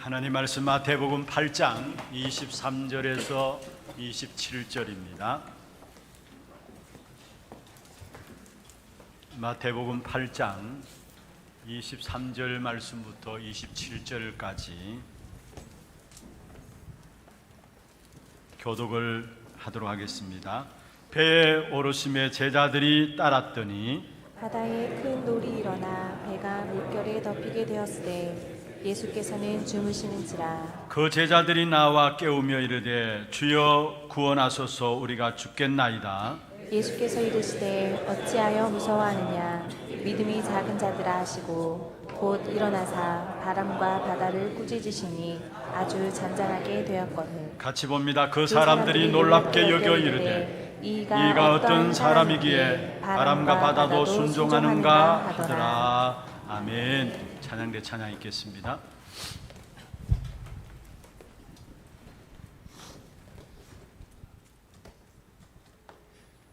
하나님 말씀 마태복음 8장 23절에서 27절입니다. 마태복음 8장 23절 말씀부터 27절까지 교독을 하도록 하겠습니다. 배에 오르심에 제자들이 따랐더니 바다에 큰 놀이 일어나 배가 물결에 덮이게 되었으되 예수께서는 주무시는지라. 그 제자들이 나와 깨우며 이르되 주여 구원하소서 우리가 죽겠나이다. 예수께서 이르시되 어찌하여 무서워하느냐 믿음이 작은 자들아 하시고 곧 일어나사 바람과 바다를 꾸짖으시니 아주 잔잔하게 되었거늘. 같이 봅니다. 그 사람들이 놀랍게 여겨 이르되 이가 어떤 사람이기에 바람과 바다도 순종하는가 하더라. 아멘. 찬양대 찬양 있겠습니다.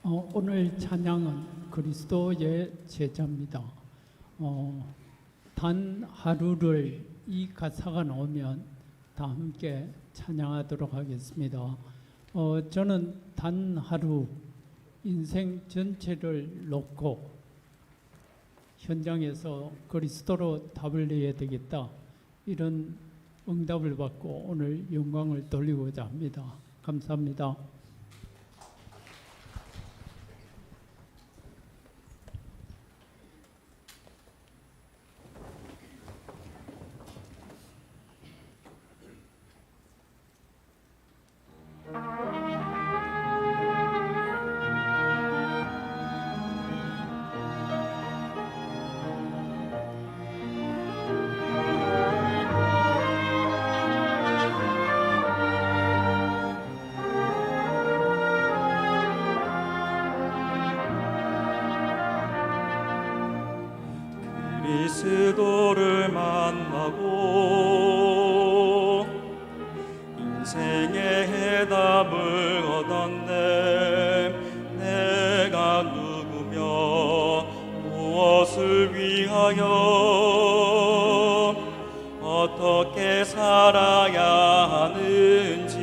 오늘 찬양은 그리스도의 제자입니다. 단 하루를 이 가사가 나오면 다 함께 찬양하도록 하겠습니다. 저는 단 하루 인생 전체를 놓고 현장에서 그리스도로 답을 내야 되겠다, 이런 응답을 받고 오늘 영광을 돌리고자 합니다. 감사합니다. 그리스도를 만나고 인생의 해답을 얻었네. 내가 누구며 무엇을 위하여 어떻게 살아야 하는지.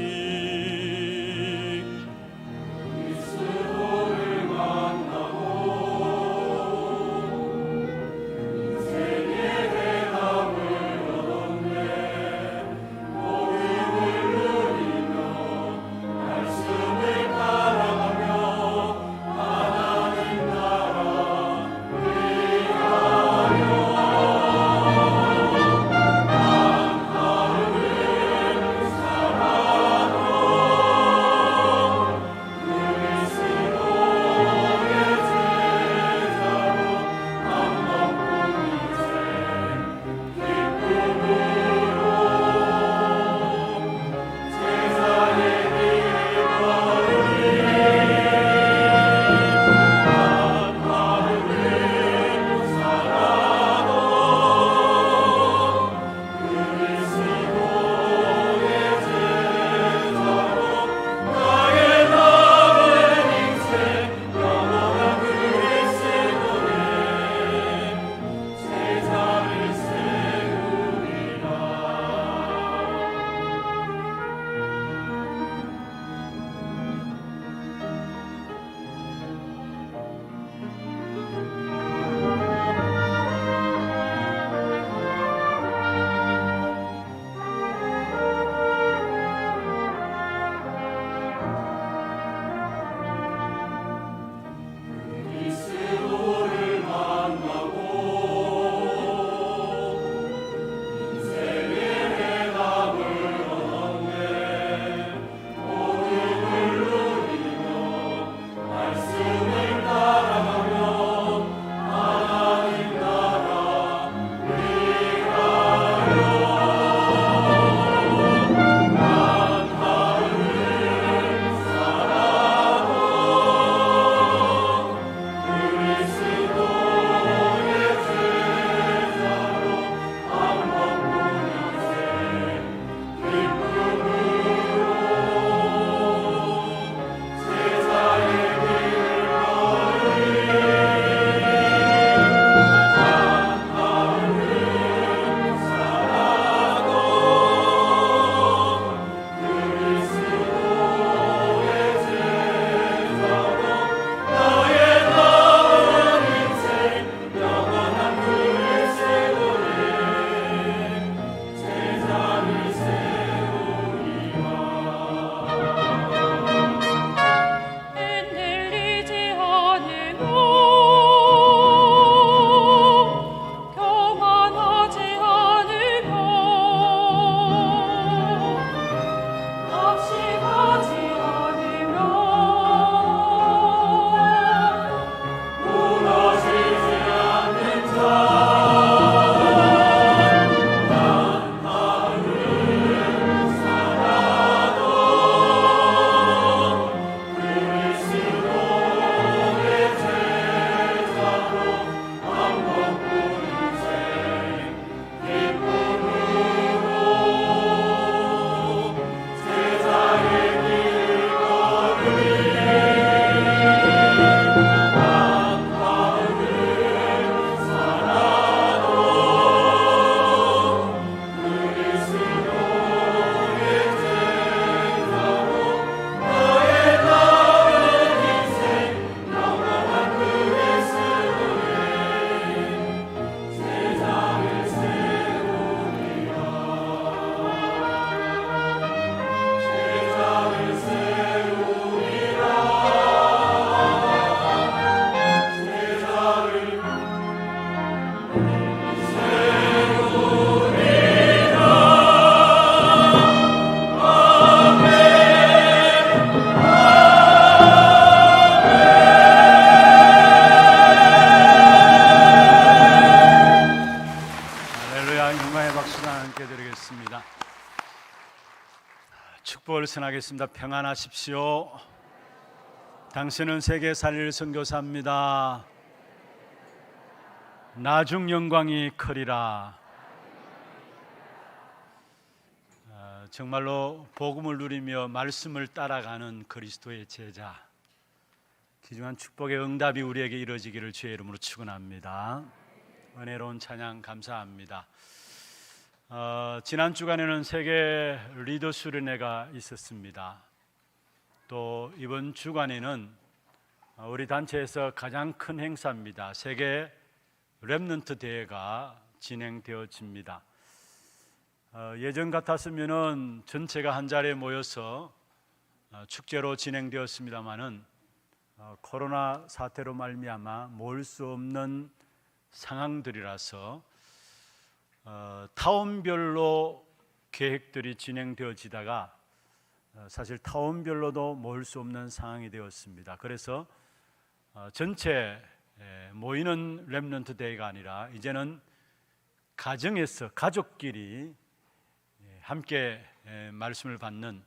축복을 선하겠습니다. 평안하십시오. 당신은 세계 살릴 선교사입니다. 나중 영광이 크리라. 정말로 복음을 누리며 말씀을 따라가는 그리스도의 제자, 귀중한 축복의 응답이 우리에게 이루어지기를 주의 이름으로 축원합니다. 은혜로운 찬양 감사합니다. 지난 주간에는 세계 리더 수련회가 있었습니다. 또 이번 주간에는 우리 단체에서 가장 큰 행사입니다. 세계 렘넌트 대회가 진행되어집니다. 예전 같았으면은 전체가 한 자리에 모여서 축제로 진행되었습니다마는 코로나 사태로 말미암아 모일 수 없는 상황들이라서 타운별로 계획들이 진행되어지다가 사실 타운별로도 모일 수 없는 상황이 되었습니다. 그래서 전체 모이는 렘넌트 대회가 아니라 이제는 가정에서 가족끼리 함께 말씀을 받는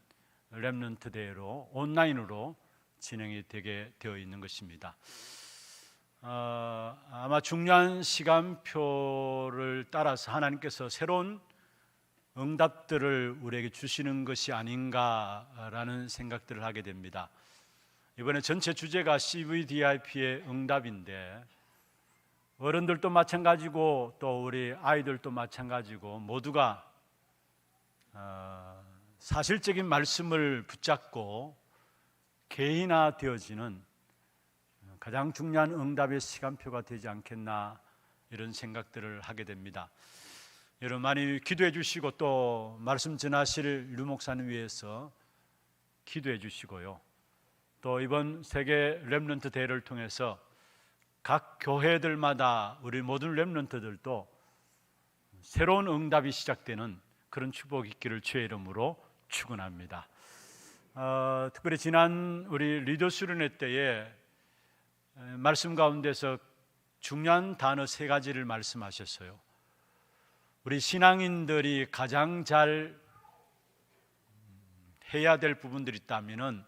렘넌트 대회로 온라인으로 진행이 되게 되어 있는 것입니다. 아마 중요한 시간표를 따라서 하나님께서 새로운 응답들을 우리에게 주시는 것이 아닌가라는 생각들을 하게 됩니다. 이번에 전체 주제가 CVDIP의 응답인데 어른들도 마찬가지고 또 우리 아이들도 마찬가지고 모두가 사실적인 말씀을 붙잡고 개인화되어지는 가장 중요한 응답의 시간표가 되지 않겠나 이런 생각들을 하게 됩니다. 여러분 많이 기도해 주시고 또 말씀 전하실 류 목사님 위해서 기도해 주시고요. 또 이번 세계 렘넌트 대회를 통해서 각 교회들마다 우리 모든 렘넌트들도 새로운 응답이 시작되는 그런 축복이 있기를 주의 이름으로 축원합니다. 특별히 지난 우리 리더 수련회 때에 말씀 가운데서 중요한 단어 3가지를 말씀하셨어요. 우리 신앙인들이 가장 잘 해야 될 부분들이 있다면은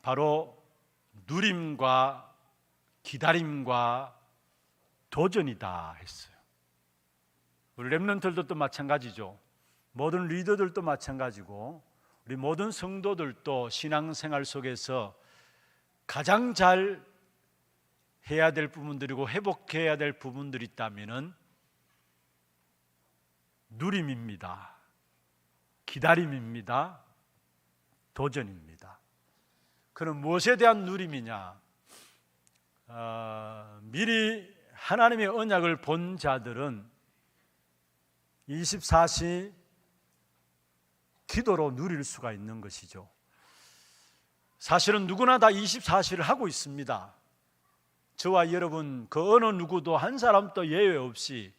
바로 누림과 기다림과 도전이다 했어요. 우리 렘넌트들도 마찬가지죠. 모든 리더들도 마찬가지고 우리 모든 성도들도 신앙생활 속에서 가장 잘 해야 될 부분들이고 회복해야 될 부분들이 있다면은 누림입니다. 기다림입니다. 도전입니다. 그럼 무엇에 대한 누림이냐? 미리 하나님의 언약을 본 자들은 24시 기도로 누릴 수가 있는 것이죠. 사실은 누구나 다 24시를 하고 있습니다. 저와 여러분 그 어느 누구도 한 사람도 예외 없이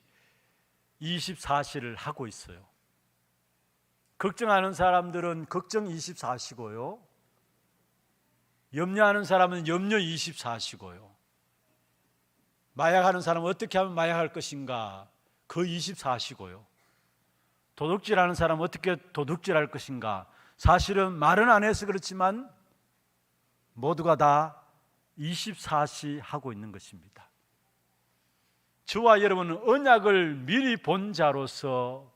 24시를 하고 있어요. 걱정하는 사람들은 걱정 24시고요. 염려하는 사람은 염려 24시고요. 마약하는 사람은 어떻게 하면 마약할 것인가? 그 24시고요. 도둑질하는 사람은 어떻게 도둑질할 것인가? 사실은 말은 안 해서 그렇지만 모두가 다 24시 하고 있는 것입니다. 저와 여러분은 언약을 미리 본 자로서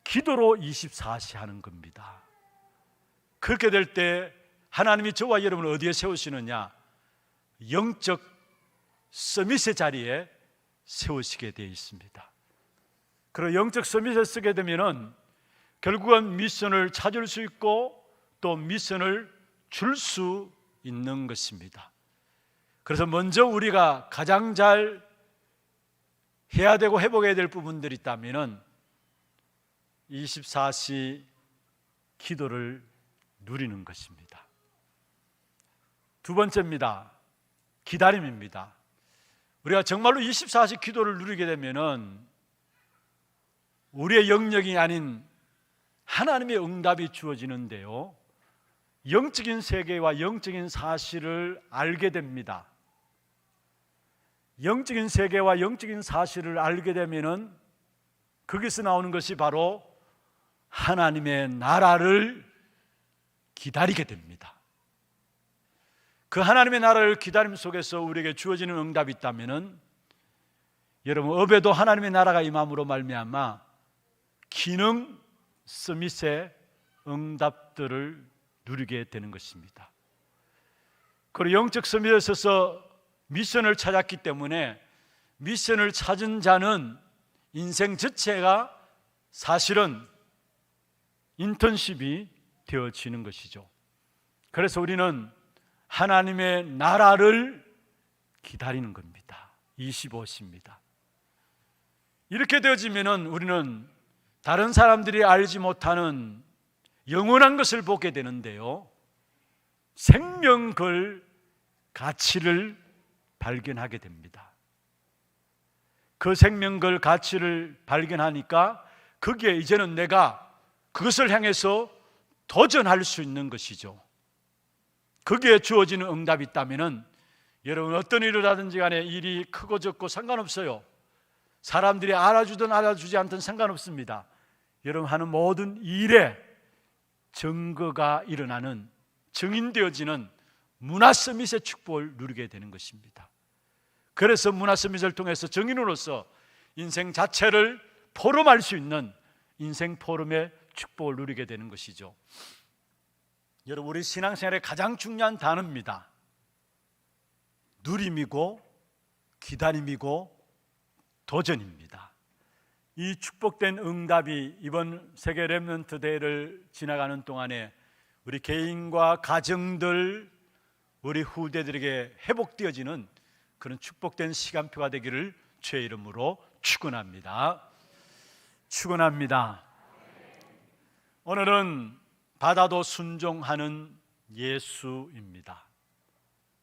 기도로 24시 하는 겁니다. 그렇게 될 때 하나님이 저와 여러분을 어디에 세우시느냐? 영적 서밋의 자리에 세우시게 되어 있습니다. 그리고 영적 서밋에 쓰게 되면은 결국은 미션을 찾을 수 있고 또 미션을 줄 수 있는 것입니다. 그래서 먼저 우리가 가장 잘 해야 되고 회복해야 될 부분들이 있다면은 24시 기도를 누리는 것입니다. 두 번째입니다. 기다림입니다. 우리가 정말로 24시 기도를 누리게 되면은 우리의 영역이 아닌 하나님의 응답이 주어지는데요, 영적인 세계와 영적인 사실을 알게 됩니다. 영적인 세계와 영적인 사실을 알게 되면은 거기서 나오는 것이 바로 하나님의 나라를 기다리게 됩니다. 그 하나님의 나라를 기다림 속에서 우리에게 주어지는 응답이 있다면은, 여러분, 업에도 하나님의 나라가 임함으로 말미암아 기능 서밋의 응답들을 누리게 되는 것입니다. 그리고 영적 서밋에 있어서 미션을 찾았기 때문에 미션을 찾은 자는 인생 전체가 사실은 인턴십이 되어지는 것이죠. 그래서 우리는 하나님의 나라를 기다리는 겁니다. 25시입니다. 이렇게 되어지면 우리는 다른 사람들이 알지 못하는 영원한 것을 보게 되는데요, 생명걸 가치를 발견하게 됩니다. 그 생명걸 가치를 발견하니까 거기에 이제는 내가 그것을 향해서 도전할 수 있는 것이죠. 거기에 주어지는 응답이 있다면 여러분, 어떤 일을 하든지 간에 일이 크고 적고 상관없어요. 사람들이 알아주든 알아주지 않든 상관없습니다. 여러분 하는 모든 일에 증거가 일어나는, 증인되어지는 문화 서밋의 축복을 누리게 되는 것입니다. 그래서 문화 서밋을 통해서 증인으로서 인생 자체를 포럼할 수 있는 인생 포럼의 축복을 누리게 되는 것이죠. 여러분, 우리 신앙생활의 가장 중요한 단어입니다. 누림이고 기다림이고 도전입니다. 이 축복된 응답이 이번 세계 렘넌트 대회를 지나가는 동안에 우리 개인과 가정들, 우리 후대들에게 회복되어지는 그런 축복된 시간표가 되기를 주의 이름으로 축원합니다. 축원합니다. 오늘은 받아도 순종하는 예수입니다.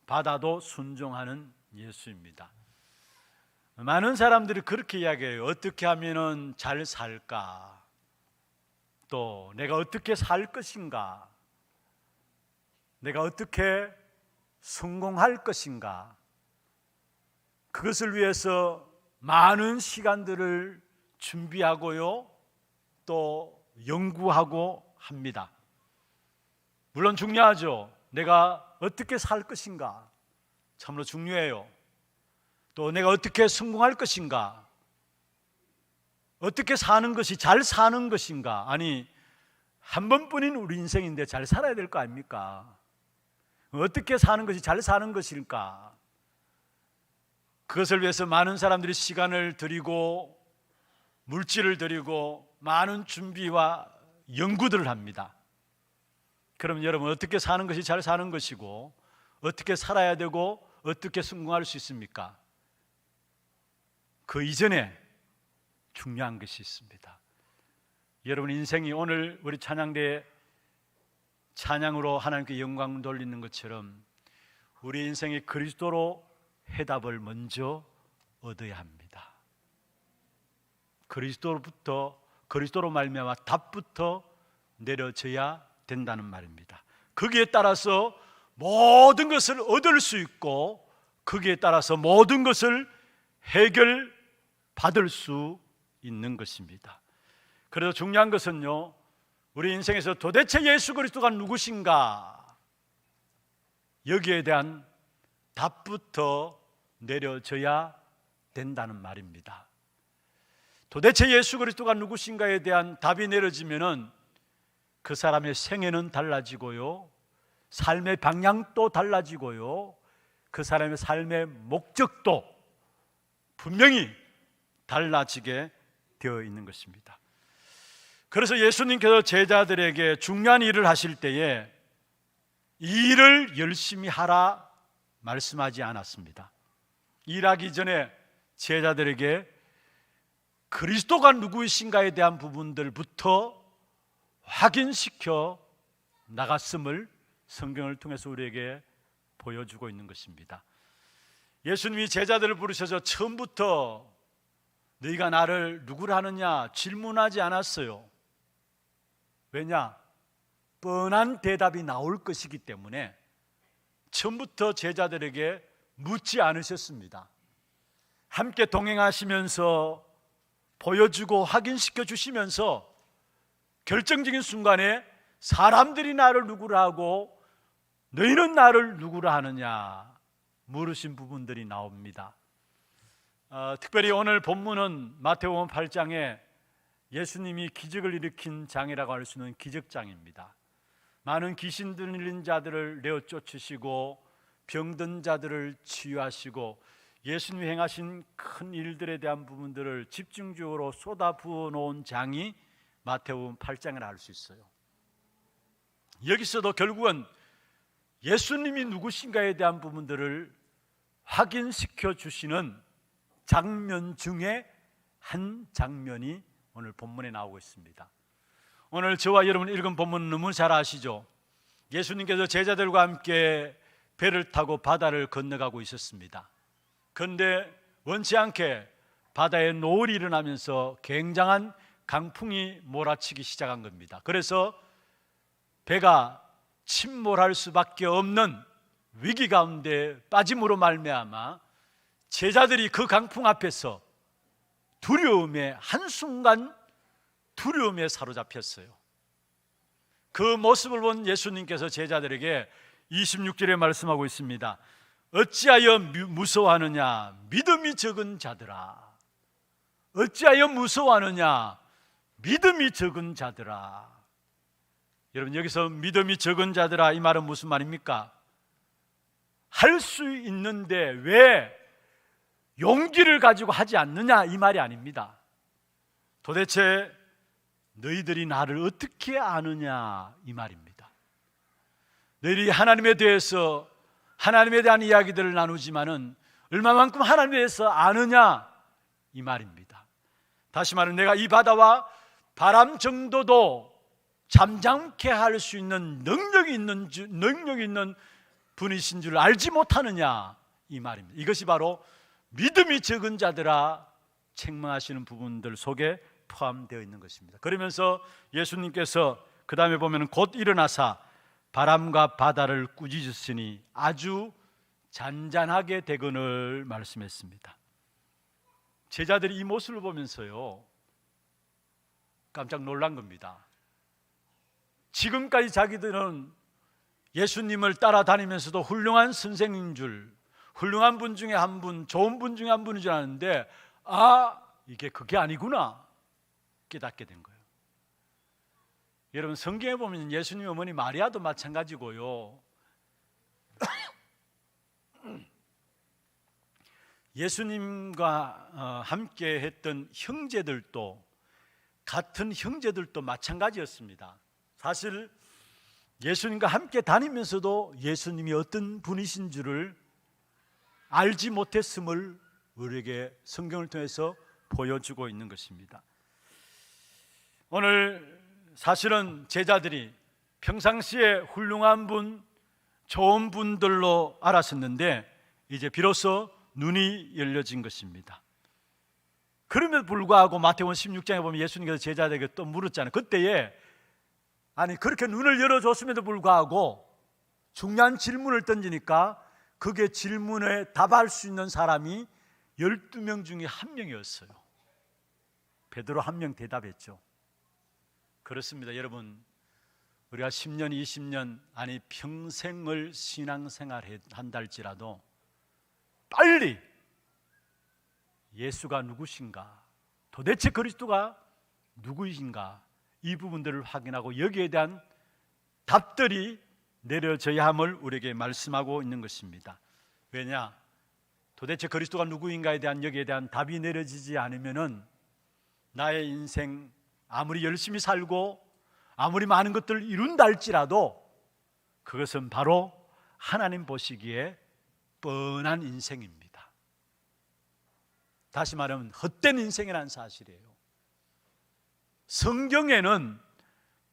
받아도 순종하는 예수입니다. 많은 사람들이 그렇게 이야기해요. 어떻게 하면 잘 살까? 또 내가 어떻게 살 것인가? 내가 어떻게 성공할 것인가? 그것을 위해서 많은 시간들을 준비하고요, 또 연구하고 합니다. 물론 중요하죠. 내가 어떻게 살 것인가? 참으로 중요해요. 또 내가 어떻게 성공할 것인가? 어떻게 사는 것이 잘 사는 것인가? 아니, 한 번뿐인 우리 인생인데 잘 살아야 될 거 아닙니까? 어떻게 사는 것이 잘 사는 것일까? 그것을 위해서 많은 사람들이 시간을 들이고 물질을 들이고 많은 준비와 연구들을 합니다. 그럼 여러분, 어떻게 사는 것이 잘 사는 것이고 어떻게 살아야 되고 어떻게 성공할 수 있습니까? 그 이전에 중요한 것이 있습니다. 여러분, 인생이 오늘 우리 찬양대에 찬양으로 하나님께 영광 돌리는 것처럼 우리 인생이 그리스도로 해답을 먼저 얻어야 합니다. 그리스도로 말미암아 답부터 내려져야 된다는 말입니다. 거기에 따라서 모든 것을 얻을 수 있고 거기에 따라서 모든 것을 해결받을 수 있는 것입니다. 그래서 중요한 것은요, 우리 인생에서 도대체 예수 그리스도가 누구신가? 여기에 대한 답부터 내려져야 된다는 말입니다. 도대체 예수 그리스도가 누구신가에 대한 답이 내려지면은 그 사람의 생애는 달라지고요, 삶의 방향도 달라지고요, 그 사람의 삶의 목적도 분명히 달라지게 되어 있는 것입니다. 그래서 예수님께서 제자들에게 중요한 일을 하실 때에 이 일을 열심히 하라 말씀하지 않았습니다. 일하기 전에 제자들에게 그리스도가 누구이신가에 대한 부분들부터 확인시켜 나갔음을 성경을 통해서 우리에게 보여주고 있는 것입니다. 예수님이 제자들을 부르셔서 처음부터 너희가 나를 누구라 하느냐 질문하지 않았어요. 왜냐? 뻔한 대답이 나올 것이기 때문에 처음부터 제자들에게 묻지 않으셨습니다. 함께 동행하시면서 보여주고 확인시켜 주시면서 결정적인 순간에 사람들이 나를 누구라 하고 너희는 나를 누구라 하느냐 물으신 부분들이 나옵니다. 특별히 오늘 본문은 마태복음 8장에 예수님이 기적을 일으킨 장이라고 할 수 있는 기적장입니다. 많은 귀신 들린 자들을 내어 쫓으시고 병든 자들을 치유하시고 예수님이 행하신 큰 일들에 대한 부분들을 집중적으로 쏟아부어 놓은 장이 마태복음 8장을 알 수 있어요. 여기서도 결국은 예수님이 누구신가에 대한 부분들을 확인시켜 주시는 장면 중에 한 장면이 오늘 본문에 나오고 있습니다. 오늘 저와 여러분 읽은 본문 너무 잘 아시죠? 예수님께서 제자들과 함께 배를 타고 바다를 건너가고 있었습니다. 그런데 원치 않게 바다에 노을이 일어나면서 굉장한 강풍이 몰아치기 시작한 겁니다. 그래서 배가 침몰할 수밖에 없는 위기 가운데 빠짐으로 말미암아 제자들이 그 강풍 앞에서 두려움에 한순간 두려움에 사로잡혔어요. 그 모습을 본 예수님께서 제자들에게 26절에 말씀하고 있습니다. 어찌하여 무서워하느냐 믿음이 적은 자들아. 어찌하여 무서워하느냐 믿음이 적은 자들아. 여러분 여기서 믿음이 적은 자들아 이 말은 무슨 말입니까? 할 수 있는데 왜 용기를 가지고 하지 않느냐 이 말이 아닙니다. 도대체 너희들이 나를 어떻게 아느냐 이 말입니다. 너희들이 하나님에 대해서 하나님에 대한 이야기들을 나누지만은 얼마만큼 하나님에 대해서 아느냐 이 말입니다. 다시 말하면 내가 이 바다와 바람 정도도 잠잠케 할 수 있는 능력이 있는 분이신 줄 알지 못하느냐 이 말입니다. 이것이 바로 믿음이 적은 자들아 책망하시는 부분들 속에 포함되어 있는 것입니다. 그러면서 예수님께서 그 다음에 보면 곧 일어나사 바람과 바다를 꾸짖으시니 아주 잔잔하게 되거늘 말씀했습니다. 제자들이 이 모습을 보면서요 깜짝 놀란 겁니다. 지금까지 자기들은 예수님을 따라다니면서도 훌륭한 선생인 줄, 훌륭한 분 중에 한 분, 좋은 분 중에 한 분인 줄 아는데 이게 그게 아니구나 깨닫게 된 거예요. 여러분 성경에 보면 예수님 어머니 마리아도 마찬가지고요. 예수님과 함께 했던 형제들도 같은 형제들도 마찬가지였습니다. 사실 예수님과 함께 다니면서도 예수님이 어떤 분이신 줄을 알지 못했음을 우리에게 성경을 통해서 보여주고 있는 것입니다. 오늘 사실은 제자들이 평상시에 훌륭한 분, 좋은 분들로 알았었는데 이제 비로소 눈이 열려진 것입니다. 그럼에도 불구하고 마태복음 16장에 보면 예수님께서 제자들에게 또 물었잖아요. 그때에 그렇게 눈을 열어줬음에도 불구하고 중요한 질문을 던지니까 그게 질문에 답할 수 있는 사람이 12명 중에 한 명이었어요. 베드로 한 명 대답했죠. 그렇습니다. 여러분 우리가 10년, 20년 평생을 신앙생활 한다 할지라도 빨리 예수가 누구신가, 도대체 그리스도가 누구이신가 이 부분들을 확인하고 여기에 대한 답들이 내려져야 함을 우리에게 말씀하고 있는 것입니다. 왜냐? 도대체 그리스도가 누구인가에 대한 여기에 대한 답이 내려지지 않으면은 나의 인생 아무리 열심히 살고 아무리 많은 것들을 이룬다 할지라도 그것은 바로 하나님 보시기에 뻔한 인생입니다. 다시 말하면 헛된 인생이라는 사실이에요. 성경에는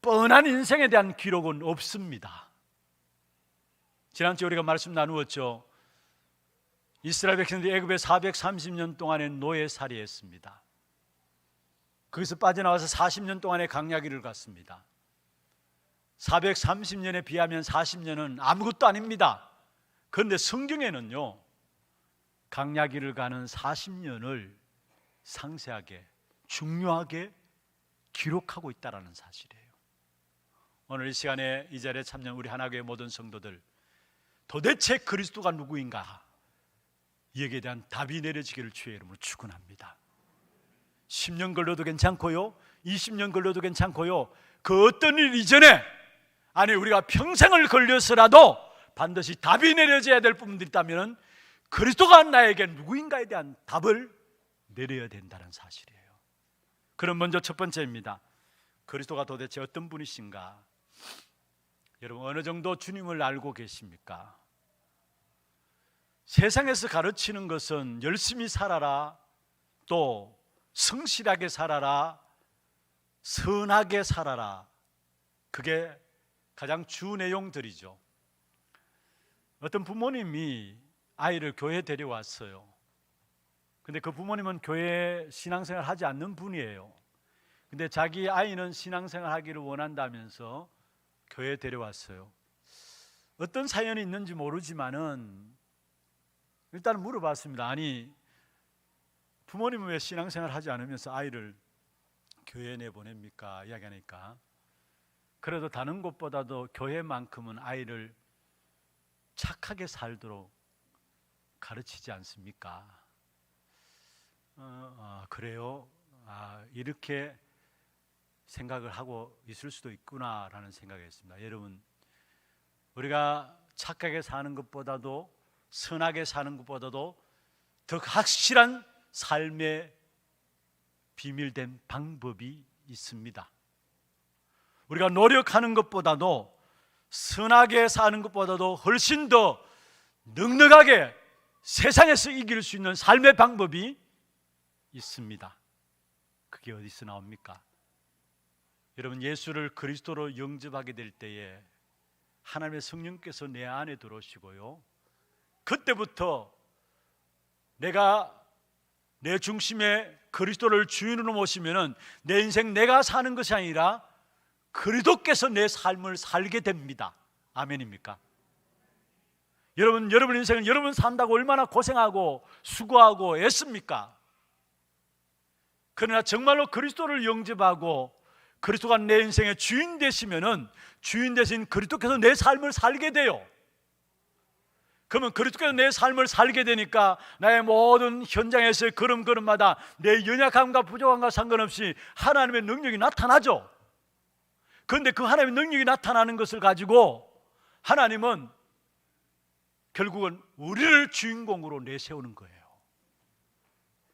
뻔한 인생에 대한 기록은 없습니다. 지난주에 우리가 말씀 나누었죠. 이스라엘 백성들이 애굽에 430년 동안의 노예살이했습니다. 거기서 빠져나와서 40년 동안의 광야길을 갔습니다. 430년에 비하면 40년은 아무것도 아닙니다. 그런데 성경에는요 광야길을 가는 40년을 상세하게 중요하게 기록하고 있다는 사실이에요. 오늘 이 시간에 이 자리에 참여한 우리 하나교회 모든 성도들, 도대체 그리스도가 누구인가? 여기에 대한 답이 내려지기를 주의 이름으로 축원합니다. 10년 걸려도 괜찮고요, 20년 걸려도 괜찮고요, 그 어떤 일 이전에, 아니 우리가 평생을 걸려서라도 반드시 답이 내려져야 될 부분들이 있다면 그리스도가 나에게 누구인가에 대한 답을 내려야 된다는 사실이에요. 그럼 먼저 첫 번째입니다. 그리스도가 도대체 어떤 분이신가? 여러분, 어느 정도 주님을 알고 계십니까? 세상에서 가르치는 것은 열심히 살아라, 또 성실하게 살아라, 선하게 살아라, 그게 가장 주 내용들이죠. 어떤 부모님이 아이를 교회에 데려왔어요. 근데 그 부모님은 교회 신앙생활 하지 않는 분이에요. 근데 자기 아이는 신앙생활 하기를 원한다면서 교회에 데려왔어요. 어떤 사연이 있는지 모르지만은 일단 물어봤습니다. 아니, 부모님은 왜 신앙생활 하지 않으면서 아이를 교회에 내보냅니까? 이야기하니까, 그래도 다른 곳보다도 교회만큼은 아이를 착하게 살도록 가르치지 않습니까? 그래요? 이렇게 생각을 하고 있을 수도 있구나라는 생각이 했습니다. 여러분, 우리가 착하게 사는 것보다도, 선하게 사는 것보다도 더 확실한 삶의 비밀된 방법이 있습니다. 우리가 노력하는 것보다도, 선하게 사는 것보다도 훨씬 더 넉넉하게 세상에서 이길 수 있는 삶의 방법이 있습니다. 그게 어디서 나옵니까? 여러분, 예수를 그리스도로 영접하게 될 때에 하나님의 성령께서 내 안에 들어오시고요, 그때부터 내가 내 중심에 그리스도를 주인으로 모시면은 내 인생 내가 사는 것이 아니라 그리스도께서 내 삶을 살게 됩니다. 아멘입니까? 여러분 인생은 여러분 산다고 얼마나 고생하고 수고하고 애씁니까? 그러나 정말로 그리스도를 영접하고 그리스도가 내 인생의 주인 되시면은 주인 되신 그리스도께서 내 삶을 살게 돼요. 그러면 그리스도께서 내 삶을 살게 되니까 나의 모든 현장에서의 걸음걸음마다 내 연약함과 부족함과 상관없이 하나님의 능력이 나타나죠. 그런데 그 하나님의 능력이 나타나는 것을 가지고 하나님은 결국은 우리를 주인공으로 내세우는 거예요.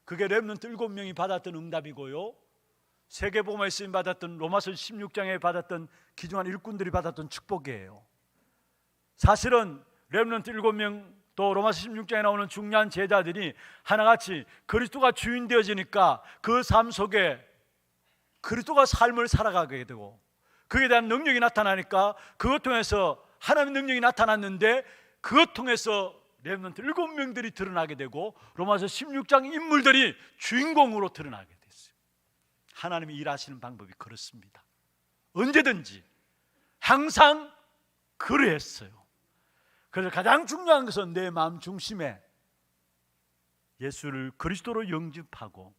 그게 렘넌트 7명이 받았던 응답이고요, 세계복음화에 쓰임 받았던 로마서 16장에 받았던 귀중한 일꾼들이 받았던 축복이에요. 사실은 렘넌트 7명, 또 로마서 16장에 나오는 중요한 제자들이 하나같이 그리스도가 주인 되어지니까 그 삶 속에 그리스도가 삶을 살아가게 되고, 그에 대한 능력이 나타나니까 그것 통해서 하나님의 능력이 나타났는데, 그것 통해서 렘넌트 7명들이 드러나게 되고 로마서 16장 인물들이 주인공으로 드러나게 됐어요. 하나님이 일하시는 방법이 그렇습니다. 언제든지 항상 그러했어요. 그래서 가장 중요한 것은 내 마음 중심에 예수를 그리스도로 영접하고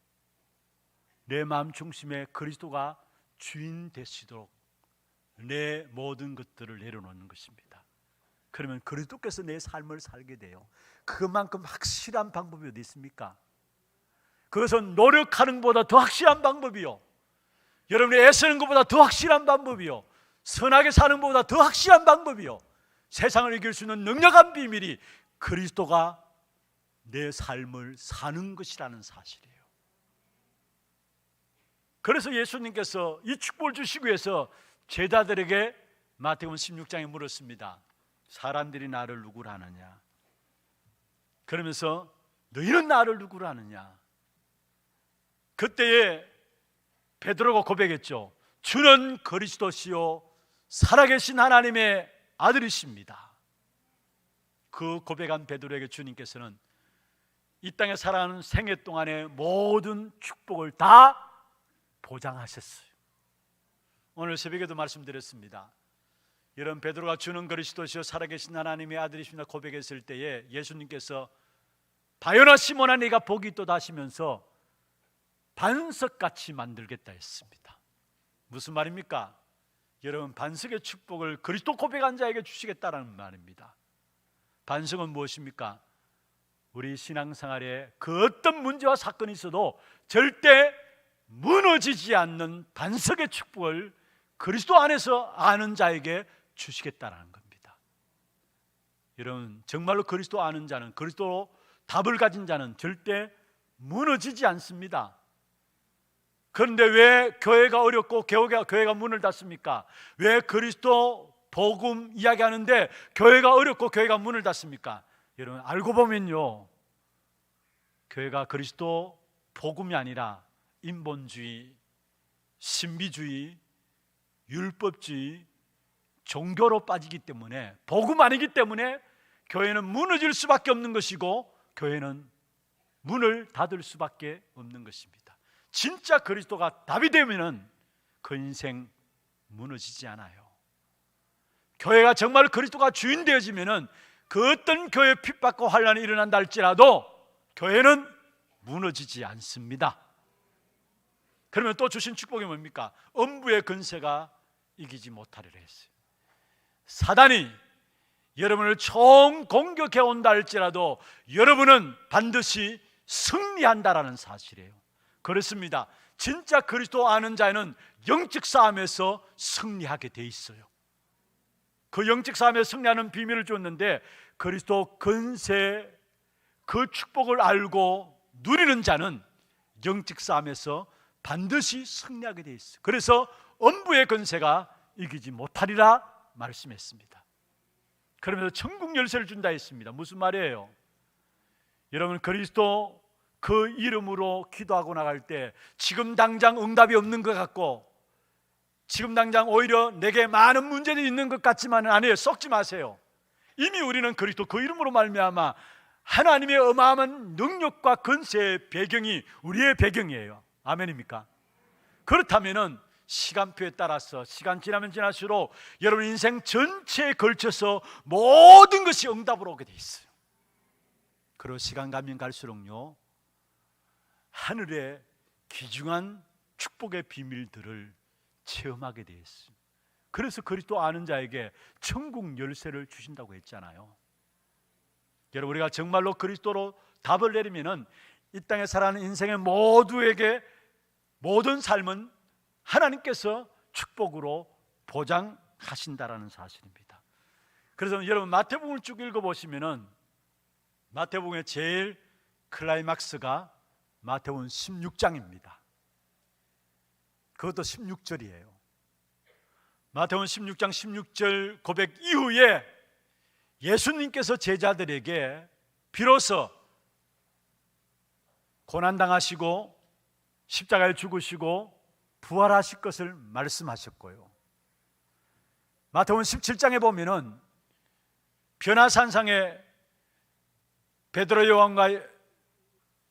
내 마음 중심에 그리스도가 주인 되시도록 내 모든 것들을 내려놓는 것입니다. 그러면 그리스도께서 내 삶을 살게 돼요. 그만큼 확실한 방법이 어디 있습니까? 그것은 노력하는 것보다 더 확실한 방법이요, 여러분이 애쓰는 것보다 더 확실한 방법이요, 선하게 사는 것보다 더 확실한 방법이요, 세상을 이길 수 있는 능력한 비밀이 그리스도가 내 삶을 사는 것이라는 사실이에요. 그래서 예수님께서 이 축복을 주시기 위해서 제자들에게 마태복음 16장에 물었습니다. 사람들이 나를 누구로 아느냐? 그러면서 너희는 나를 누구로 아느냐? 그때에 베드로가 고백했죠. 주는 그리스도시요 살아계신 하나님의 아들이십니다. 그 고백한 베드로에게 주님께서는 이 땅에 살아가는 생애 동안의 모든 축복을 다 보장하셨어요. 오늘 새벽에도 말씀드렸습니다. 여러분, 베드로가 주는 그리스도시요 살아계신 하나님의 아들이십니다 고백했을 때에 예수님께서 바요나 시몬아 네가 복이 있도다 하시면서 반석같이 만들겠다 했습니다. 무슨 말입니까? 여러분, 반석의 축복을 그리스도 고백한 자에게 주시겠다라는 말입니다. 반석은 무엇입니까? 우리 신앙생활에 그 어떤 문제와 사건이 있어도 절대 무너지지 않는 반석의 축복을 그리스도 안에서 아는 자에게 주시겠다라는 겁니다. 여러분, 정말로 그리스도 아는 자는, 그리스도로 답을 가진 자는 절대 무너지지 않습니다. 그런데 왜 교회가 어렵고 교회가 문을 닫습니까? 왜 그리스도 복음 이야기하는데 교회가 어렵고 교회가 문을 닫습니까? 여러분, 알고 보면요, 교회가 그리스도 복음이 아니라 인본주의, 신비주의, 율법주의, 종교로 빠지기 때문에, 복음 아니기 때문에 교회는 무너질 수밖에 없는 것이고 교회는 문을 닫을 수밖에 없는 것입니다. 진짜 그리스도가 답이 되면은 그 인생 무너지지 않아요. 교회가 정말 그리스도가 주인 되어지면은 그 어떤 교회 핍박과 환란이 일어난다 할지라도 교회는 무너지지 않습니다. 그러면 또 주신 축복이 뭡니까? 음부의 근세가 이기지 못하리라 했어요. 사단이 여러분을 총 공격해 온다 할지라도 여러분은 반드시 승리한다라는 사실이에요. 그렇습니다. 진짜 그리스도 아는 자는 영적 싸움에서 승리하게 돼 있어요. 그 영적 싸움에 승리하는 비밀을 줬는데, 그리스도 근세, 그 축복을 알고 누리는 자는 영적 싸움에서 반드시 승리하게 돼 있어요. 그래서 음부의 근세가 이기지 못하리라 말씀했습니다. 그러면서 천국 열쇠를 준다 했습니다. 무슨 말이에요? 여러분, 그리스도 그 이름으로 기도하고 나갈 때 지금 당장 응답이 없는 것 같고, 지금 당장 오히려 내게 많은 문제들이 있는 것 같지만은 아니에요. 썩지 마세요. 이미 우리는 그리스도 그 이름으로 말미암아 하나님의 어마어마한 능력과 근세의 배경이 우리의 배경이에요. 아멘입니까? 그렇다면은 시간표에 따라서 시간 지나면 지날수록 여러분 인생 전체에 걸쳐서 모든 것이 응답으로 오게 돼 있어요. 그리고 시간 가면 갈수록요, 하늘의 귀중한 축복의 비밀들을 체험하게 돼 있어요. 그래서 그리스도 아는 자에게 천국 열쇠를 주신다고 했잖아요. 여러분, 우리가 정말로 그리스도로 답을 내리면은 이 땅에 살아가는 인생의 모두에게 모든 삶은 하나님께서 축복으로 보장하신다라는 사실입니다. 그래서 여러분, 마태복음을 쭉 읽어보시면은 마태복음의 제일 클라이막스가 마태복음 16장입니다. 그것도 16절이에요. 마태복음 16장 16절 고백 이후에 예수님께서 제자들에게 비로소 고난당하시고 십자가에 죽으시고 부활하실 것을 말씀하셨고요, 마태복음 17장에 보면은 변화산상에 베드로, 요한과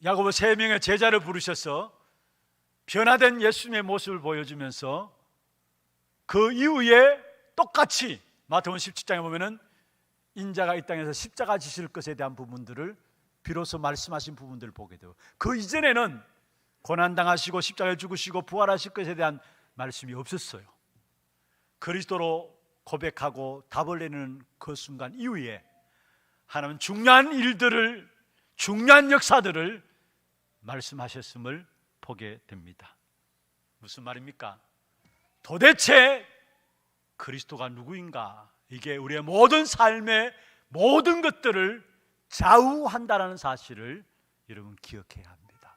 야고보 3명의 제자를 부르셔서 변화된 예수님의 모습을 보여주면서 그 이후에 똑같이 마태복음 17장에 보면은 인자가 이 땅에서 십자가 지실 것에 대한 부분들을 비로소 말씀하신 부분들을 보게 돼요. 그 이전에는 고난당하시고 십자가에 죽으시고 부활하실 것에 대한 말씀이 없었어요. 그리스도로 고백하고 답을 내는 그 순간 이후에 하나님은 중요한 일들을, 중요한 역사들을 말씀하셨음을 보게 됩니다. 무슨 말입니까? 도대체 그리스도가 누구인가? 이게 우리의 모든 삶의 모든 것들을 좌우한다라는 사실을 여러분 기억해야 합니다.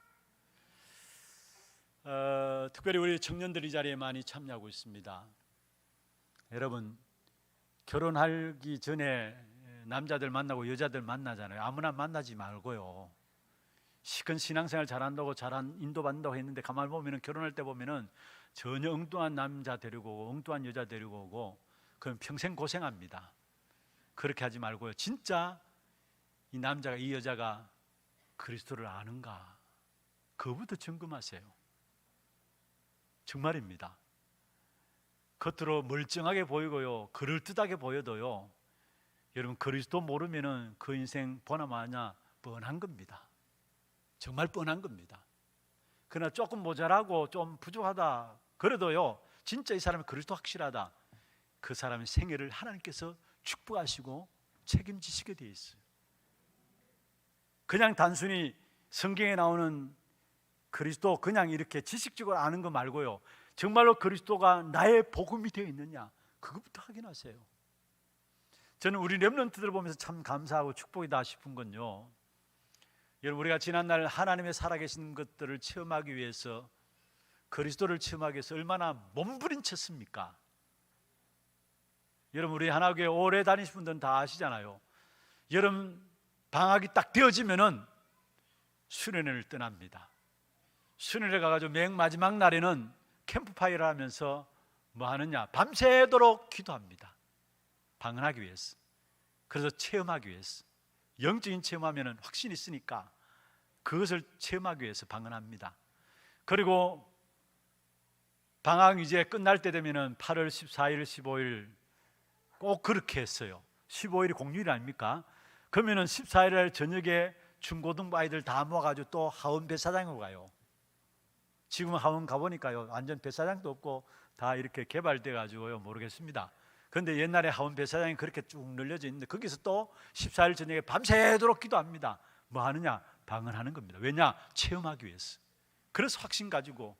특별히 우리 청년들이 이 자리에 많이 참여하고 있습니다. 여러분, 결혼하기 전에 남자들 만나고 여자들 만나잖아요. 아무나 만나지 말고요. 시큰 신앙생활 잘한다고 잘한 인도받는다고 했는데 가만히 보면은 결혼할 때 보면은 전혀 엉뚱한 남자 데리고 오고 엉뚱한 여자 데리고 오고 그럼 평생 고생합니다. 그렇게 하지 말고요. 진짜 이 남자가 이 여자가 그리스도를 아는가? 그거부터 점검하세요. 정말입니다. 겉으로 멀쩡하게 보이고요, 그럴듯하게 보여도요, 여러분 그리스도 모르면은 그 인생 보나마나 뻔한 겁니다. 정말 뻔한 겁니다. 그러나 조금 모자라고 좀 부족하다 그래도요, 진짜 이 사람이 그리스도 확실하다, 그 사람의 생애를 하나님께서 축복하시고 책임지시게 되어 있어요. 그냥 단순히 성경에 나오는 그리스도 그냥 이렇게 지식적으로 아는 거 말고요, 정말로 그리스도가 나의 복음이 되어 있느냐, 그것부터 확인하세요. 저는 우리 렘넌트들 보면서 참 감사하고 축복이다 싶은 건요, 여러분, 우리가 지난날 하나님의 살아계신 것들을 체험하기 위해서, 그리스도를 체험하기 위해서 얼마나 몸부림쳤습니까? 여러분, 우리 하나교회 오래 다니신 분들은 다 아시잖아요. 여름 방학이 딱 되어지면은 수련회를 떠납니다. 수련회 가가지고 맨 마지막 날에는 캠프파이어를 하면서 뭐 하느냐, 밤새도록 기도합니다. 방언하기 위해서. 그래서 체험하기 위해서. 영적인 체험하면은 확신이 있으니까 그것을 체험하기 위해서 방언합니다. 그리고 방학 이제 끝날 때 되면은 8월 14일, 15일 꼭 그렇게 했어요. 15일이 공휴일 아닙니까? 그러면은 14일 저녁에 중고등부 아이들 다 모아가지고 또 하원 배사장으로 가요. 지금 하원 가보니까요, 완전 배사장도 없고 다 이렇게 개발돼 가지고요, 모르겠습니다. 그런데 옛날에 하원 배사장이 그렇게 쭉 늘려져 있는데, 거기서 또 14일 저녁에 밤새도록 기도합니다. 뭐 하느냐? 방언하는 겁니다. 왜냐? 체험하기 위해서. 그래서 확신 가지고,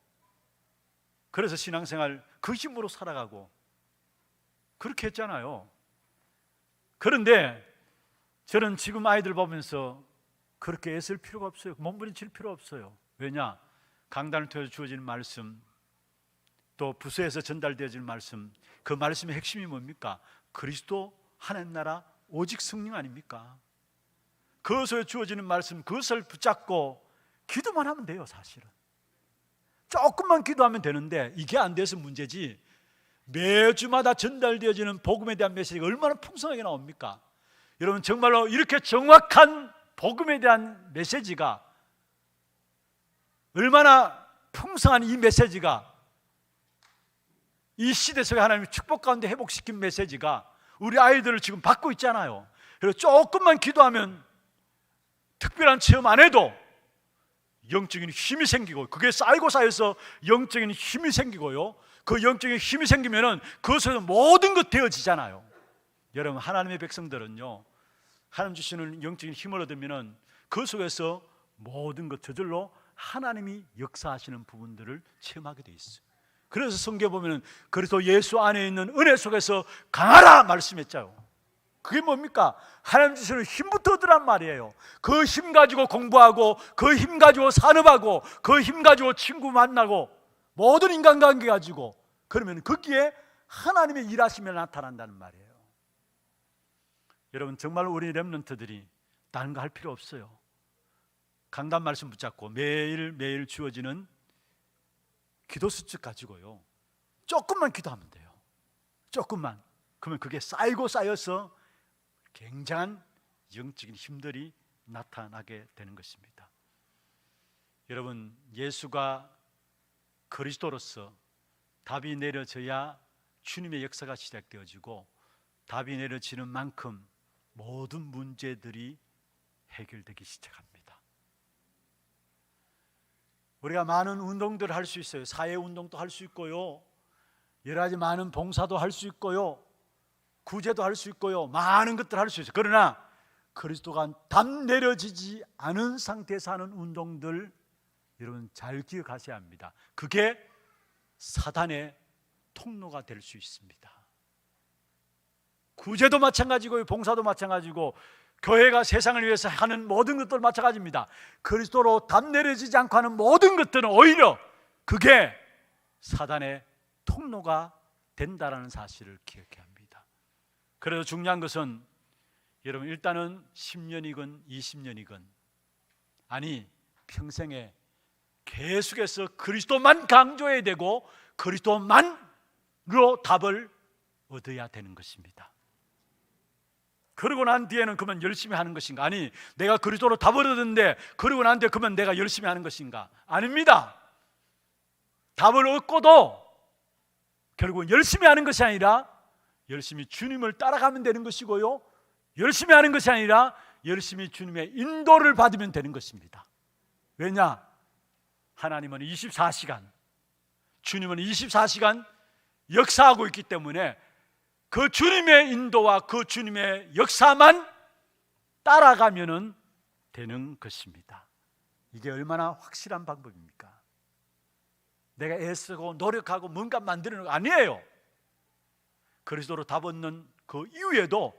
그래서 신앙생활 그 힘으로 살아가고 그렇게 했잖아요. 그런데 저는 지금 아이들 보면서 그렇게 애쓸 필요가 없어요. 몸부림칠 필요 없어요. 왜냐? 강단을 통해서 주어지는 말씀, 또 부서에서 전달되어지는 말씀, 그 말씀의 핵심이 뭡니까? 그리스도 하나님 나라 오직 승리 아닙니까? 그것에 주어지는 말씀, 그것을 붙잡고 기도만 하면 돼요. 사실은 조금만 기도하면 되는데, 이게 안 돼서 문제지, 매주마다 전달되어지는 복음에 대한 메시지가 얼마나 풍성하게 나옵니까? 여러분, 정말로 이렇게 정확한 복음에 대한 메시지가, 얼마나 풍성한 이 메시지가, 이 시대 속에 하나님의 축복 가운데 회복시킨 메시지가 우리 아이들을 지금 받고 있잖아요. 그래서 조금만 기도하면, 특별한 체험 안 해도 영적인 힘이 생기고, 그게 쌓이고 쌓여서 영적인 힘이 생기고요, 그 영적인 힘이 생기면은 그것에서 모든 것 되어지잖아요. 여러분, 하나님의 백성들은요, 하나님 주시는 영적인 힘을 얻으면은 그 속에서 모든 것 저절로 하나님이 역사하시는 부분들을 체험하게 돼 있어요. 그래서 성경에 보면은 그리스도 예수 안에 있는 은혜 속에서 강하라 말씀했잖아요. 그게 뭡니까? 하나님 주시는 힘부터 얻으란 말이에요. 그 힘 가지고 공부하고, 그 힘 가지고 산업하고, 그 힘 가지고 친구 만나고, 모든 인간관계 가지고, 그러면 거기에 하나님의 일하심이 나타난다는 말이에요. 여러분, 정말 우리 렘넌트들이 다른 거 할 필요 없어요. 강단 말씀 붙잡고 매일매일 주어지는 기도 수칙 가지고요, 조금만 기도하면 돼요. 조금만. 그러면 그게 쌓이고 쌓여서 굉장한 영적인 힘들이 나타나게 되는 것입니다. 여러분, 예수가 그리스도로서 답이 내려져야 주님의 역사가 시작되어지고, 답이 내려지는 만큼 모든 문제들이 해결되기 시작합니다. 우리가 많은 운동들을 할 수 있어요. 사회운동도 할 수 있고요, 여러 가지 많은 봉사도 할 수 있고요, 구제도 할 수 있고요, 많은 것들을 할 수 있어요. 그러나 그리스도가 답 내려지지 않은 상태에서 하는 운동들, 여러분 잘 기억하셔야 합니다. 그게 사단의 통로가 될 수 있습니다. 구제도 마찬가지고요, 봉사도 마찬가지고, 교회가 세상을 위해서 하는 모든 것들 마찬가지입니다. 그리스도로 답 내려지지 않고 하는 모든 것들은 오히려 그게 사단의 통로가 된다라는 사실을 기억해야 합니다. 그래서 중요한 것은, 여러분, 일단은 10년이건 20년이건, 아니 평생에 계속해서 그리스도만 강조해야 되고, 그리스도만으로 답을 얻어야 되는 것입니다. 그러고 난 뒤에는 그러면 열심히 하는 것인가? 아니, 내가 그리스도로 답을 얻었는데 그러고 난 뒤에 그러면 내가 열심히 하는 것인가? 아닙니다. 답을 얻고도 결국은 열심히 하는 것이 아니라 열심히 주님을 따라가면 되는 것이고요, 열심히 하는 것이 아니라 열심히 주님의 인도를 받으면 되는 것입니다. 왜냐? 하나님은 24시간, 주님은 24시간 역사하고 있기 때문에 그 주님의 인도와 그 주님의 역사만 따라가면은 되는 것입니다. 이게 얼마나 확실한 방법입니까? 내가 애쓰고 노력하고 뭔가 만드는 거 아니에요. 그리스도로 답 얻는 그 이후에도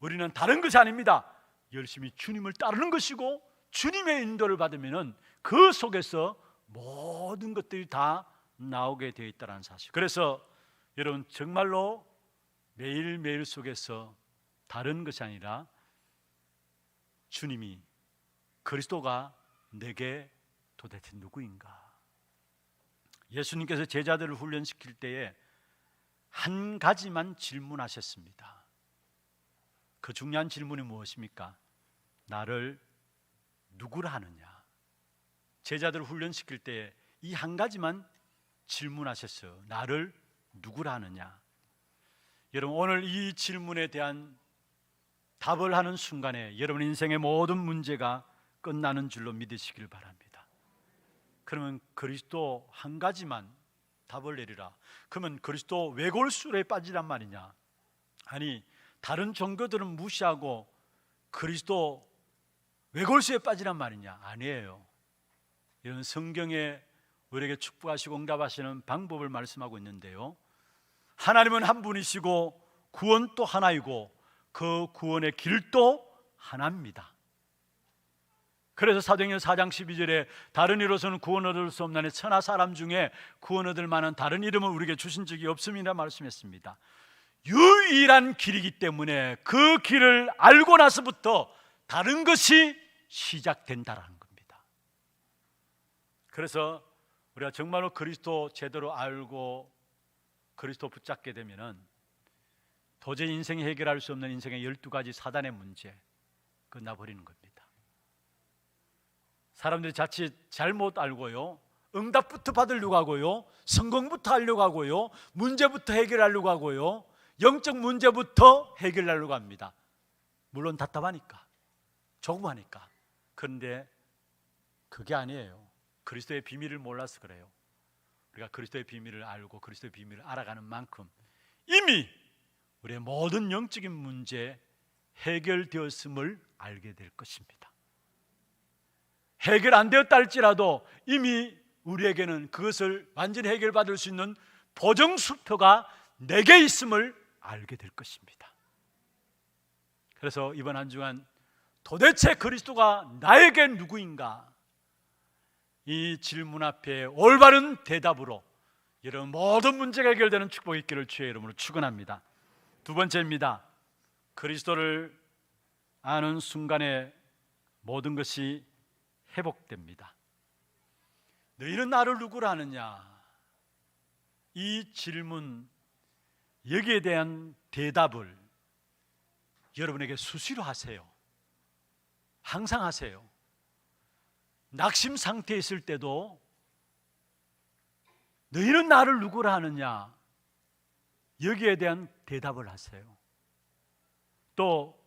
우리는 다른 것이 아닙니다. 열심히 주님을 따르는 것이고 주님의 인도를 받으면은 그 속에서 모든 것들이 다 나오게 되어 있다는 사실. 그래서 여러분 정말로 매일매일 속에서 다른 것이 아니라 주님이, 그리스도가 내게 도대체 누구인가? 예수님께서 제자들을 훈련시킬 때에 한 가지만 질문하셨습니다. 그 중요한 질문이 무엇입니까? 나를 누구라 하느냐? 제자들을 훈련시킬 때에 이 한 가지만 질문하셨어요. 나를 누구라 하느냐? 여러분 오늘 이 질문에 대한 답을 하는 순간에 여러분 인생의 모든 문제가 끝나는 줄로 믿으시길 바랍니다. 그러면 그리스도 한 가지만 답을 내리라. 그러면 그리스도 외골수에 빠지란 말이냐? 아니 다른 종교들은 무시하고 그리스도 외골수에 빠지란 말이냐? 아니에요. 이런 성경에 우리에게 축복하시고 응답하시는 방법을 말씀하고 있는데요, 하나님은 한 분이시고 구원 또 하나이고 그 구원의 길도 하나입니다. 그래서 사도행전 4장 12절에 다른 이로서는 구원 얻을 수 없나니 천하 사람 중에 구원 얻을 만한 다른 이름을 우리에게 주신 적이 없음이라 말씀했습니다. 유일한 길이기 때문에 그 길을 알고 나서부터 다른 것이 시작된다라는 겁니다. 그래서 우리가 정말로 그리스도 제대로 알고 그리스도 붙잡게 되면은 도저히 인생이 해결할 수 없는 인생의 12가지 사단의 문제 끝나버리는 겁니다. 사람들이 자칫 잘못 알고요, 응답부터 받으려고 하고요, 성공부터 하려고 하고요, 문제부터 해결하려고 하고요, 영적 문제부터 해결하려고 합니다. 물론 답답하니까, 조그마하니까. 그런데 그게 아니에요. 그리스도의 비밀을 몰라서 그래요. 우리가 그리스도의 비밀을 알고 그리스도의 비밀을 알아가는 만큼 이미 우리의 모든 영적인 문제 해결되었음을 알게 될 것입니다. 해결 안 되었다 할지라도 이미 우리에게는 그것을 완전히 해결받을 수 있는 보정수표가 내게 있음을 알게 될 것입니다. 그래서 이번 한 주간 도대체 그리스도가 나에게 누구인가? 이 질문 앞에 올바른 대답으로 여러분 모든 문제가 해결되는 축복이 있기를 주의 이름으로 축원합니다. 두 번째입니다. 그리스도를 아는 순간에 모든 것이 회복됩니다. 너희는 나를 누구라 하느냐? 이 질문, 여기에 대한 대답을 여러분에게 수시로 하세요. 항상 하세요. 낙심 상태에 있을 때도 너희는 나를 누구라 하느냐? 여기에 대한 대답을 하세요. 또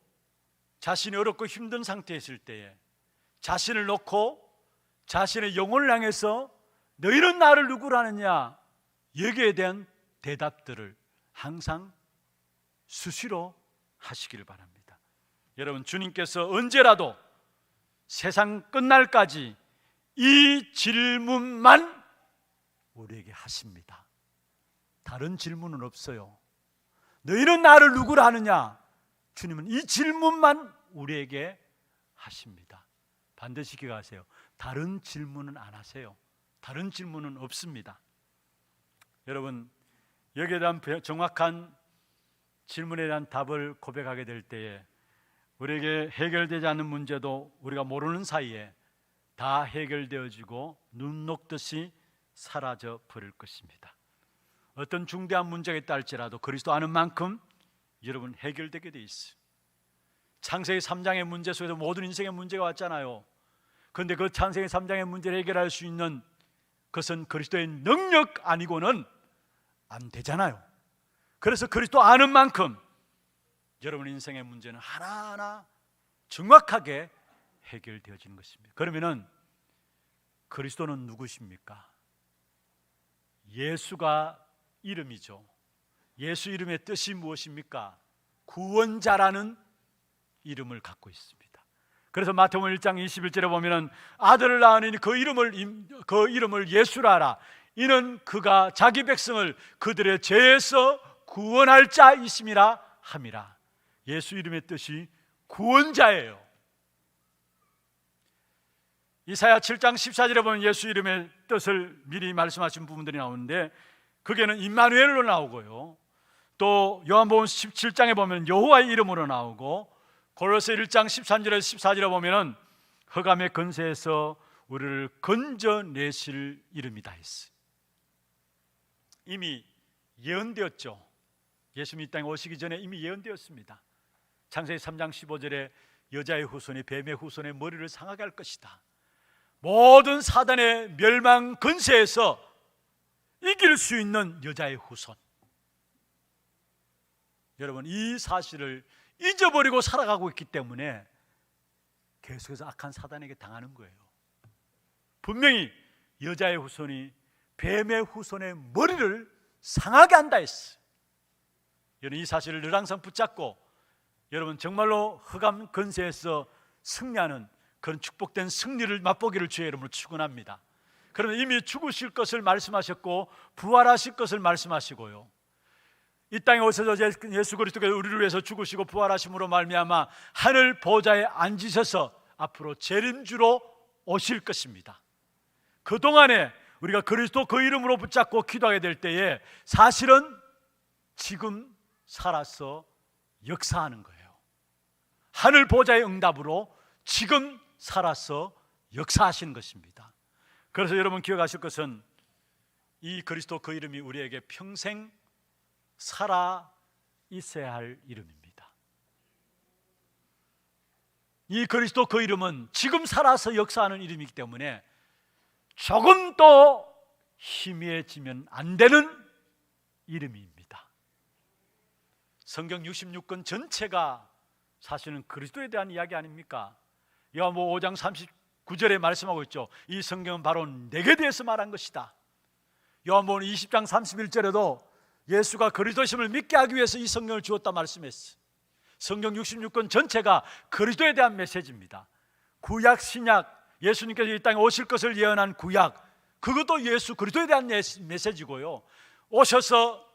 자신이 어렵고 힘든 상태에 있을 때에 자신을 놓고 자신의 영혼을 향해서 너희는 나를 누구라 하느냐? 여기에 대한 대답들을 항상 수시로 하시기를 바랍니다. 여러분 주님께서 언제라도 세상 끝날까지 이 질문만 우리에게 하십니다. 다른 질문은 없어요. 너희는 나를 누구라 하느냐? 주님은 이 질문만 우리에게 하십니다. 반드시 기억하세요. 다른 질문은 안 하세요. 다른 질문은 없습니다. 여러분 여기에 대한 정확한 질문에 대한 답을 고백하게 될 때에 우리에게 해결되지 않는 문제도 우리가 모르는 사이에 다 해결되어지고 눈 녹듯이 사라져 버릴 것입니다. 어떤 중대한 문제가 있다 할지라도 그리스도 아는 만큼 여러분 해결되게 돼 있어요. 창세기 3장의 문제 속에서 모든 인생의 문제가 왔잖아요. 그런데 그 창세기 3장의 문제를 해결할 수 있는 것은 그리스도의 능력 아니고는 안 되잖아요. 그래서 그리스도 아는 만큼 여러분 인생의 문제는 하나하나 정확하게 해결되어지는 것입니다. 그러면은 그리스도는 누구십니까? 예수가 이름이죠. 예수 이름의 뜻이 무엇입니까? 구원자라는 이름을 갖고 있습니다. 그래서 마태복음 1장 21절에 보면은 아들을 낳으니 그 이름을 예수라 하라. 이는 그가 자기 백성을 그들의 죄에서 구원할 자이심이라 함이라. 예수 이름의 뜻이 구원자예요. 이사야 7장 14절에 보면 예수 이름의 뜻을 미리 말씀하신 부분들이 나오는데 그게는 임마누엘로 나오고요, 또 요한복음 17장에 보면 여호와의 이름으로 나오고, 골로새 1장 13절에서 14절에 보면은 흑암의 권세에서 우리를 건져내실 이름이다 했어요. 이미 예언되었죠. 예수님이 이 땅에 오시기 전에 이미 예언되었습니다. 창세기 3장 15절에 여자의 후손이 뱀의 후손의 머리를 상하게 할 것이다. 모든 사단의 멸망 권세에서 이길 수 있는 여자의 후손. 여러분, 이 사실을 잊어버리고 살아가고 있기 때문에 계속해서 악한 사단에게 당하는 거예요. 분명히 여자의 후손이 뱀의 후손의 머리를 상하게 한다 했어요. 여러분, 이 사실을 늘 항상 붙잡고 여러분 정말로 흑암 권세에서 승리하는 그런 축복된 승리를 맛보기를 주의 이름으로 축원합니다. 그러면 이미 죽으실 것을 말씀하셨고 부활하실 것을 말씀하시고요, 이 땅에 오셔서 예수 그리스도께서 우리를 위해서 죽으시고 부활하심으로 말미암아 하늘 보좌에 앉으셔서 앞으로 재림주로 오실 것입니다. 그동안에 우리가 그리스도 그 이름으로 붙잡고 기도하게 될 때에 사실은 지금 살아서 역사하는 거예요. 하늘 보좌의 응답으로 지금 살아서 역사하시는 것입니다. 그래서 여러분 기억하실 것은 이 그리스도 그 이름이 우리에게 평생 살아 있어야 할 이름입니다. 이 그리스도 그 이름은 지금 살아서 역사하는 이름이기 때문에 조금 더 희미해지면 안 되는 이름입니다. 성경 66권 전체가 사실은 그리스도에 대한 이야기 아닙니까? 요한복음 5장 39절에 말씀하고 있죠. 이 성경은 바로 내게 대해서 말한 것이다. 요한복음 20장 31절에도 예수가 그리스도심을 믿게 하기 위해서 이 성경을 주었다 말씀했어요. 성경 66권 전체가 그리스도에 대한 메시지입니다. 구약 신약, 예수님께서 이 땅에 오실 것을 예언한 구약, 그것도 예수 그리스도에 대한 메시지고요, 오셔서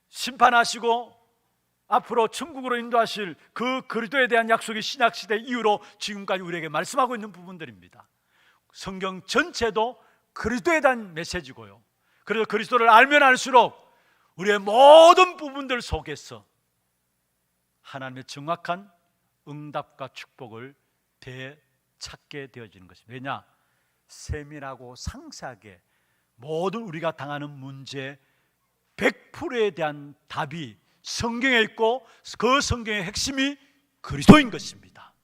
심판하시고 앞으로 천국으로 인도하실 그 그리스도에 대한 약속이 신약시대 이후로 지금까지 우리에게 말씀하고 있는 부분들입니다. 성경 전체도 그리스도에 대한 메시지고요, 그래서 그리스도를 알면 알수록 우리의 모든 부분들 속에서 하나님의 정확한 응답과 축복을 되찾게 되어지는 것입니다. 왜냐? 세밀하고 상세하게 모든 우리가 당하는 문제 100%에 대한 답이 성경에 있고 그 성경의 핵심이 그리스도인 것입니다.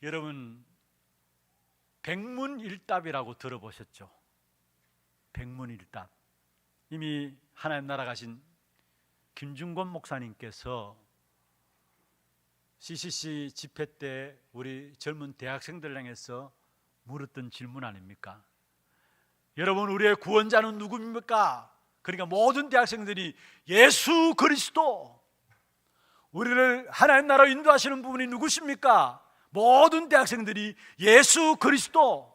여러분, 백문일답이라고 들어보셨죠? 백문일답. 이미 하나님 나라 가신 김중권 목사님께서 CCC 집회 때 우리 젊은 대학생들 향해서 물었던 질문 아닙니까? 여러분, 우리의 구원자는 누구입니까? 그러니까 모든 대학생들이 예수 그리스도, 우리를 하나님 나라로 인도하시는 분이 누구십니까? 모든 대학생들이 예수 그리스도,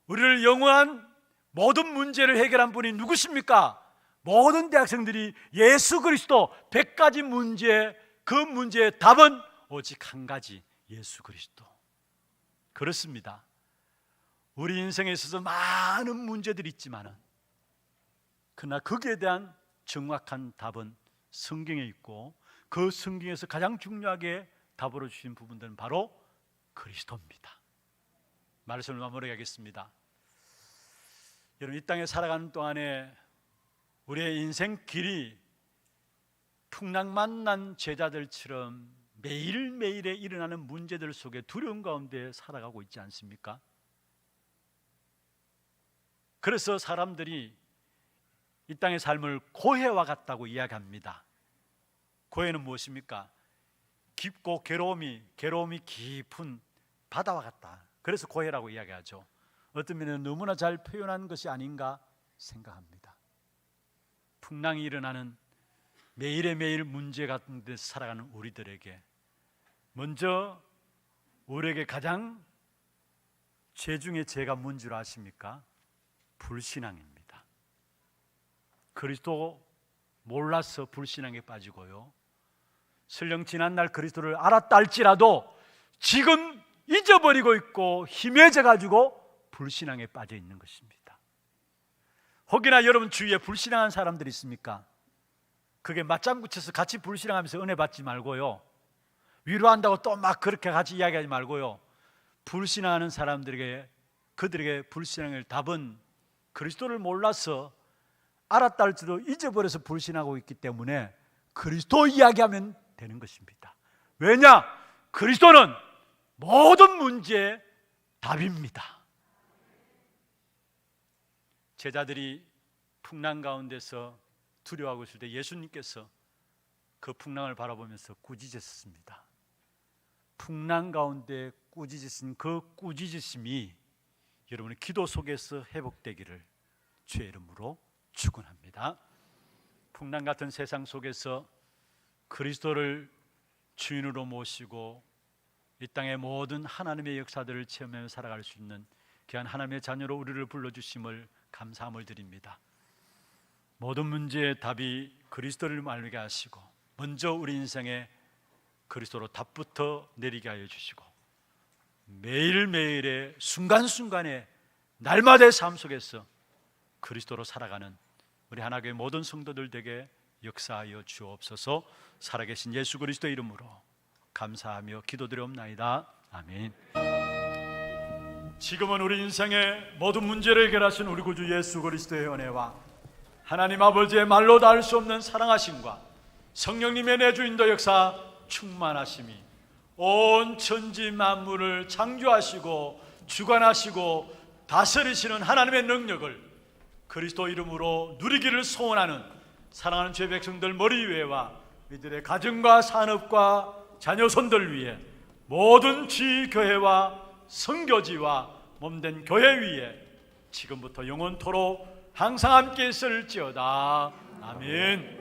우리를 영원한 모든 문제를 해결한 분이 누구십니까? 모든 대학생들이 예수 그리스도. 100가지 문제, 그 문제의 답은 오직 한 가지, 예수 그리스도. 그렇습니다. 우리 인생에 있어서 많은 문제들이 있지만은 그러나 거기에 대한 정확한 답은 성경에 있고 그 성경에서 가장 중요하게 답으로 주신 부분들은 바로 그리스도입니다. 말씀을 마무리하겠습니다. 여러분, 이 땅에 살아가는 동안에 우리의 인생 길이 풍랑만난 제자들처럼 매일매일에 일어나는 문제들 속에 두려움 가운데 살아가고 있지 않습니까? 그래서 사람들이 이 땅의 삶을 고해와 같다고 이야기합니다. 고해는 무엇입니까? 깊고 괴로움이 깊은 바다와 같다. 그래서 고해라고 이야기하죠. 어떤 면에는 너무나 잘 표현한 것이 아닌가 생각합니다. 풍랑이 일어나는 매일의 매일 문제 같은 데서 살아가는 우리들에게 먼저 우리에게 가장 죄 중에 죄가 뭔 줄 아십니까? 불신앙입니다. 그리스도 몰라서 불신앙에 빠지고요, 설령 지난날 그리스도를 알았다 할지라도 지금 잊어버리고 있고 희미해져 가지고 불신앙에 빠져 있는 것입니다. 혹여나 여러분 주위에 불신앙한 사람들이 있습니까? 그게 맞장구 쳐서 같이 불신앙하면서 은혜 받지 말고요, 위로한다고 또 막 그렇게 같이 이야기하지 말고요, 불신앙하는 사람들에게, 그들에게 불신앙의 답은 그리스도를 몰라서 알았다 할지도 잊어버려서 불신하고 있기 때문에 그리스도 이야기하면 되는 것입니다. 왜냐? 그리스도는 모든 문제의 답입니다. 제자들이 풍랑 가운데서 두려워하고 있을 때 예수님께서 그 풍랑을 바라보면서 꾸짖으셨습니다. 풍랑 가운데 꾸짖으신 그 꾸짖으심이 여러분의 기도 속에서 회복되기를 주의 이름으로 축원합니다. 풍랑 같은 세상 속에서 그리스도를 주인으로 모시고 이 땅의 모든 하나님의 역사들을 체험하며 살아갈 수 있는 귀한 하나님의 자녀로 우리를 불러주심을 감사함을 드립니다. 모든 문제의 답이 그리스도를 알게 하시고 먼저 우리 인생에 그리스도로 답부터 내리게 하여 주시고 매일매일의 순간순간의 날마다의 삶 속에서 그리스도로 살아가는 우리 하나교회 모든 성도들 되게 역사하여 주옵소서. 살아계신 예수 그리스도의 이름으로 감사하며 기도드리옵나이다. 아멘. 지금은 우리 인생의 모든 문제를 해결하신 우리 구주 예수 그리스도의 은혜와 하나님 아버지의 말로 다 할 수 없는 사랑하심과 성령님의 내주인도 역사 충만하심이 온 천지 만물을 창조하시고 주관하시고 다스리시는 하나님의 능력을 그리스도 이름으로 누리기를 소원하는 사랑하는 죄 백성들 머리 위에와 이들의 가정과 산업과 자녀손들 위에 모든 지교회와 선교지와 몸된 교회 위에 지금부터 영원토록 항상 함께 있을지어다. 아멘.